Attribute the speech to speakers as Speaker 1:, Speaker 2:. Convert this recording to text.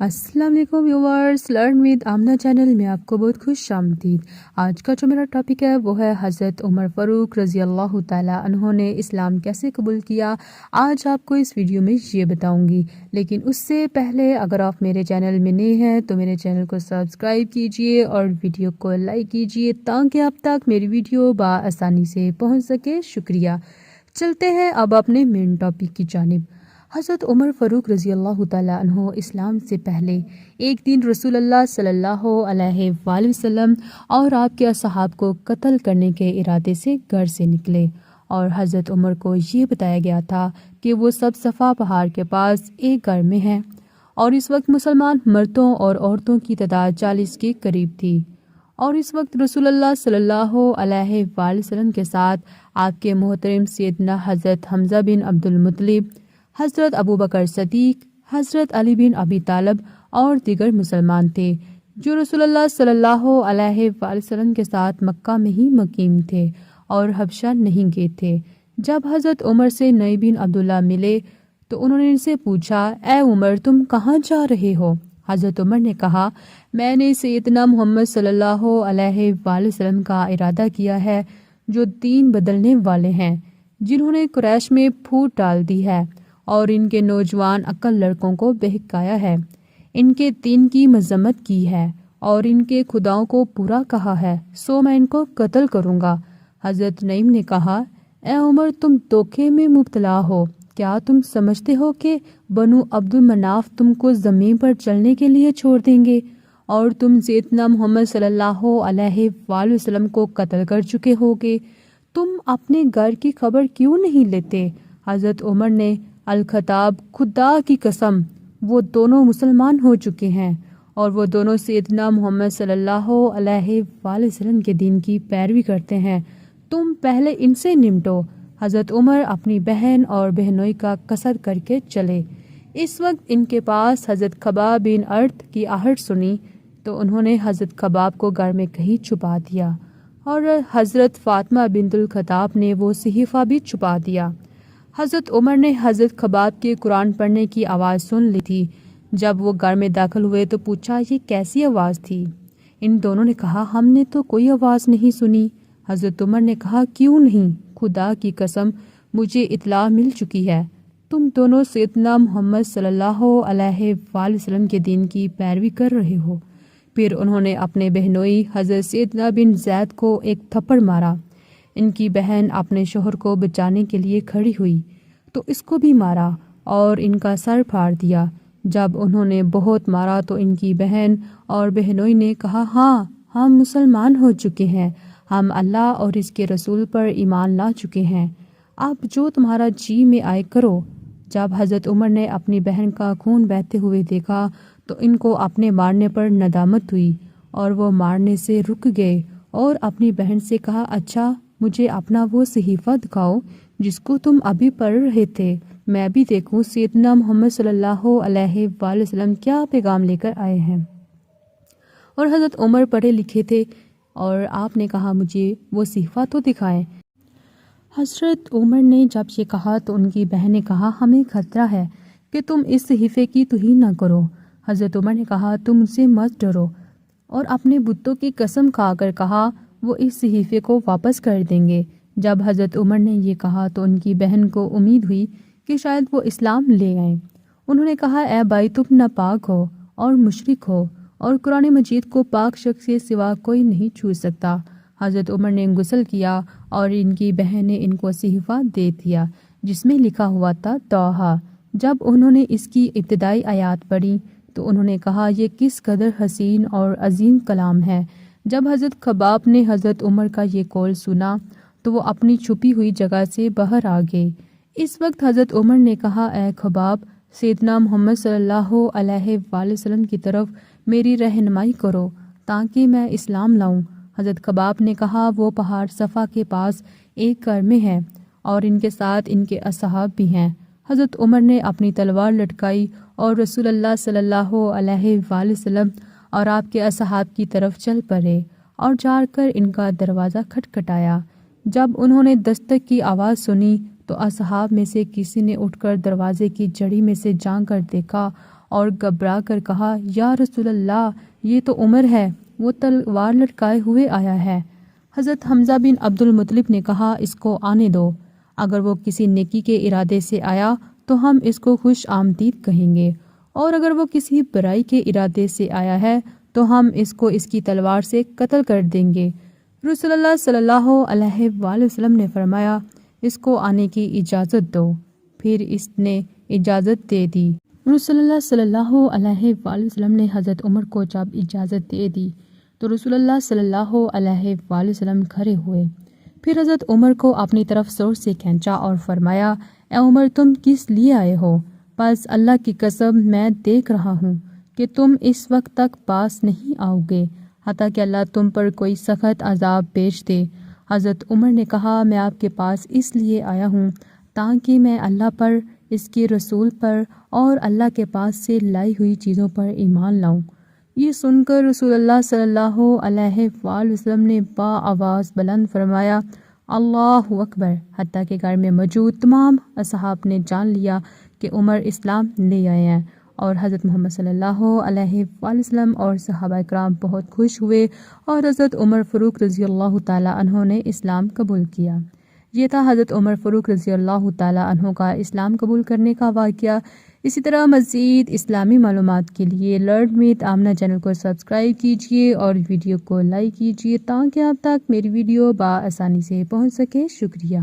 Speaker 1: अस्सलाम वालेकुम viewers, learn with Aamna channel में आपको बहुत खुश आमदीद। आज का जो मेरा टॉपिक है वो है हज़रत उमर फ़ारूक रज़ी अल्लाह ताला अन्हो ने इस्लाम कैसे कबूल किया। आज आपको इस वीडियो में ये बताऊंगी, लेकिन उससे पहले अगर आप मेरे चैनल में नए हैं तो मेरे चैनल को सब्सक्राइब कीजिए और वीडियो को लाइक कीजिए ताकि आप तक मेरी वीडियो आसानी से पहुँच सके। शुक्रिया। चलते हैं अब अपने मेन टॉपिक की जानिब। हज़रत उमर फ़ारूक रज़ी अल्लाह ताला अन्हो इस्लाम से पहले एक दिन रसूलुल्लाह सल्लल्लाहु अलैहि वसल्लम और आपके असहाब को कत्ल करने के इरादे से घर से निकले और हज़रत उमर को ये बताया गया था कि वो सब सफ़ा पहाड़ के पास एक घर में हैं और इस वक्त मुसलमान मर्दों और औरतों की तादाद 40 के करीब थी। और इस वक्त रसूलुल्लाह सल्लल्लाहु अलैहि वसल्लम के साथ आपके मोहतरम सैयदना हज़रत हमज़ा बिन अब्दुल मुत्तलिब, हज़रत अबू बकर सदीक, हज़रत अली बिन अबी तालब और दीगर मुसलमान थे जो रसूलुल्लाह सल्लल्लाहु अलैहि वसल्लम के साथ मक्का में ही मुकीम थे और हबशा नहीं गए थे। जब हज़रत उमर से नई बिन अब्दुल्ला मिले तो उन्होंने इनसे पूछा, ए उमर, तुम कहाँ जा रहे हो? हज़रत उमर ने कहा, मैंने सैयदना मोहम्मद सल्लल्लाहु अलैहि वसल्लम का इरादा किया है जो दीन बदलने वाले हैं, जिन्होंने कुरैश में फूट डाल दी है और इनके नौजवान अक्ल लड़कों को बहकाया है, इनके दीन की मजम्मत की है और इनके खुदाओं को पूरा कहा है, सो मैं इनको कत्ल करूँगा। हज़रत नईम ने कहा, ए उमर, तुम धोखे में मुब्तला हो। क्या तुम समझते हो कि बनु अब्दुल मनाफ तुमको ज़मीन पर चलने के लिए छोड़ देंगे और तुम सैयदना मोहम्मद सल्लल्लाहु अलैहि वसल्लम को कत्ल कर चुके होगे? तुम अपने घर की खबर क्यों नहीं लेते? हज़रत उमर ने अल-खताब, खुदा की कसम, वो दोनों मुसलमान हो चुके हैं और वो दोनों सैयदना मोहम्मद सल्लल्लाहु अलैहि वसल्लम के दीन की पैरवी करते हैं। तुम पहले इनसे निपटो। हज़रत उमर अपनी बहन और बहनोई का कसर करके चले। इस वक्त इनके पास हज़रत खबाब बिन अर्थ की आहट सुनी तो उन्होंने हज़रत खबाब को घर में कहीं छुपा दिया और हज़रत फ़ातिमा बिन्तुल खताब ने वो सहीफ़ा भी छुपा दिया। हज़रत उमर ने हज़रत खबाब के कुरान पढ़ने की आवाज़ सुन ली थी। जब वो घर में दाखिल हुए तो पूछा, ये कैसी आवाज़ थी? इन दोनों ने कहा, हमने तो कोई आवाज़ नहीं सुनी। हज़रत उमर ने कहा, क्यों नहीं? खुदा की कसम, मुझे इत्तला मिल चुकी है, तुम दोनों सैयदना मोहम्मद सल्लल्लाहु अलैहि वसल्लम के दीन की पैरवी कर रहे हो। फिर उन्होंने अपने बहनोई हज़रत सैयदना बिन ज़ैद को एक थप्पड़ मारा। इनकी बहन अपने शोहर को बचाने के लिए खड़ी हुई तो इसको भी मारा और इनका सर फाड़ दिया। जब उन्होंने बहुत मारा तो इनकी बहन और बहनोई ने कहा, हाँ, हम मुसलमान हो चुके हैं, हम अल्लाह और इसके रसूल पर ईमान ला चुके हैं, अब जो तुम्हारा जी में आए करो। जब हज़रत उमर ने अपनी बहन का खून बहते हुए देखा तो इनको अपने मारने पर नदामत हुई और वो मारने से रुक गए और अपनी बहन से कहा, अच्छा, मुझे अपना वो सहीफ़ा दिखाओ जिसको तुम अभी पढ़ रहे थे, मैं भी देखूं सैयदना मोहम्मद सल्लल्लाहु अलैहि वसल्लम क्या पैगाम लेकर आए हैं। और हज़रत उमर पढ़े लिखे थे और आपने कहा, मुझे वो सहीफ़ा तो दिखाएं। हज़रत उमर ने जब ये कहा तो उनकी बहन ने कहा, हमें खतरा है कि तुम इस सहीफ़े की तौहीन ना करो। हज़रत उमर ने कहा, तुम मुझसे मत डरो, और अपने बुतों की कसम खाकर कहा वो इस सहीफ़े को वापस कर देंगे। जब हज़रत उमर ने ये कहा तो उनकी बहन को उम्मीद हुई कि शायद वो इस्लाम ले आएँ। उन्होंने कहा, ए भाई, तुम नापाक हो और मुशरिक हो और कुरान मजीद को पाक शख्स से सिवा कोई नहीं छू सकता। हज़रत उमर ने गुस्ल किया और इनकी बहन ने इनको सहीफ़ा दे दिया जिसमें लिखा हुआ था तौहा। जब उन्होंने इसकी इब्तिदाई आयात पढ़ी तो उन्होंने कहा, यह किस कदर हसीन और अजीम कलाम है। जब हज़रत खबाब ने हज़रत उमर का ये कौल सुना तो वो अपनी छुपी हुई जगह से बाहर आ गए। इस वक्त हज़रत उमर ने कहा, ए खबाब, सैयदना मोहम्मद सल्लल्लाहु अलैहि वसल्लम की तरफ मेरी रहनुमाई करो ताकि मैं इस्लाम लाऊं। हज़रत खबाब ने कहा, वो पहाड़ सफ़ा के पास एक घर में है और इनके साथ इनके असहाब भी हैं। हज़रत उमर ने अपनी तलवार लटकाई और रसूलुल्लाह सल्लल्लाहु अलैहि वसल्लम और आपके असहाब की तरफ चल पड़े और जाकर इनका दरवाज़ा खटखटाया। जब उन्होंने दस्तक की आवाज़ सुनी तो असहाब में से किसी ने उठकर दरवाजे की जड़ी में से झांक कर देखा اور گھبرا کر کہا، یا رسول اللہ، یہ تو عمر ہے، وہ تلوار لٹکائے ہوئے آیا ہے۔ حضرت حمزہ بن عبد المطلب نے کہا، اس کو آنے دو، اگر وہ کسی نیکی کے ارادے سے آیا تو ہم اس کو خوش آمدید کہیں گے، اور اگر وہ کسی برائی کے ارادے سے آیا ہے تو ہم اس کو اس کی تلوار سے قتل کر دیں گے۔ رسول اللہ صلی اللہ علیہ وآلہ وسلم نے فرمایا، اس کو آنے کی اجازت دو۔ پھر اس نے اجازت دے دی۔ رسول اللہ صلی اللہ علیہ وآلہ وسلم نے حضرت عمر کو جب اجازت دے دی تو رسول اللہ صلی اللہ علیہ وآلہ وسلم کھڑے ہوئے۔ پھر حضرت عمر کو اپنی طرف زور سے کھینچا اور فرمایا، اے عمر، تم کس لیے آئے ہو؟ بس اللہ کی قسم، میں دیکھ رہا ہوں کہ تم اس وقت تک پاس نہیں آؤ گے حتیٰ کہ اللہ تم پر کوئی سخت عذاب بھیج دے۔ حضرت عمر نے کہا، میں آپ کے پاس اس لیے آیا ہوں تاکہ میں اللہ پر، اس کے رسول پر اور اللہ کے پاس سے لائی ہوئی چیزوں پر ایمان لاؤں۔ یہ سن کر رسول اللہ صلی اللہ علیہ وآلہ وسلم نے با آواز بلند فرمایا، اللہ اکبر، حتیٰ کہ گھر میں موجود تمام اصحاب نے جان لیا کہ عمر اسلام لے آئے ہیں، اور حضرت محمد صلی اللہ علیہ وآلہ وسلم اور صحابہ کرام بہت خوش ہوئے اور حضرت عمر فاروق رضی اللہ تعالیٰ عنہ نے اسلام قبول کیا۔ یہ تھا حضرت عمر فاروق رضی اللہ تعالیٰ عنہ کا اسلام قبول کرنے کا واقعہ۔ اسی طرح مزید اسلامی معلومات کے لیے لرن وتھ آمنہ چینل کو سبسکرائب کیجیے اور ویڈیو کو لائک کیجیے تاکہ آپ تک میری ویڈیو بآسانی سے پہنچ سکے۔ شکریہ۔